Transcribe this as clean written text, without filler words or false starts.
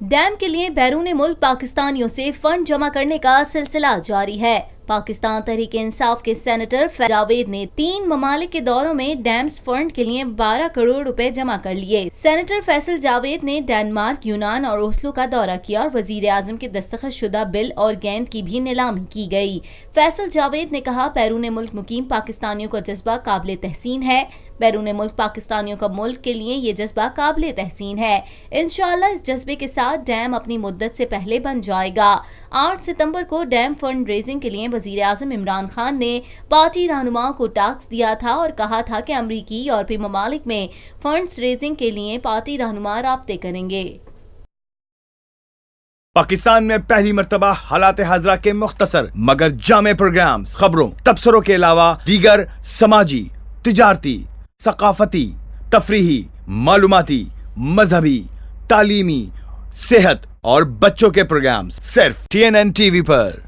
Dam کے لیے بیرون ملک پاکستانیوں سے فنڈ جمع کرنے کا سلسلہ جاری ہے۔ پاکستان تحریک انصاف کے سینیٹر فیصل جاوید نے 3 ممالک کے دوروں میں ڈیمز فنڈ کے لیے 12 کروڑ روپے جمع کر لیے۔ سینیٹر فیصل جاوید نے ڈنمارک، یونان اور اوسلو کا دورہ کیا اور وزیر اعظم کے دستخط شدہ بل اور گیند کی بھی نیلامی کی گئی۔ فیصل جاوید نے کہا، بیرون ملک مقیم پاکستانیوں کا جذبہ قابل تحسین ہے۔ بیرون ملک پاکستانیوں کا ملک کے لیے یہ جذبہ قابل تحسین ہے۔ انشاءاللہ اس جذبے کے ساتھ ڈیم اپنی مدت سے پہلے بن جائے گا۔ 8 ستمبر کو ڈیم فنڈ ریزنگ کے لیے وزیر اعظم عمران خان نے پارٹی رہنماؤں کو ٹاسک دیا تھا اور کہا تھا کہ امریکی یورپی ممالک میں فنڈز ریزنگ کے لیے پارٹی رہنما رابطے کریں گے۔ پاکستان میں پہلی مرتبہ حالات حاضرہ کے مختصر مگر جامع پروگرامز، خبروں، تبصروں کے علاوہ دیگر سماجی، تجارتی، ثقافتی، تفریحی، معلوماتی، مذہبی، تعلیمی، صحت اور بچوں کے پروگرامز صرف TNN TV پر۔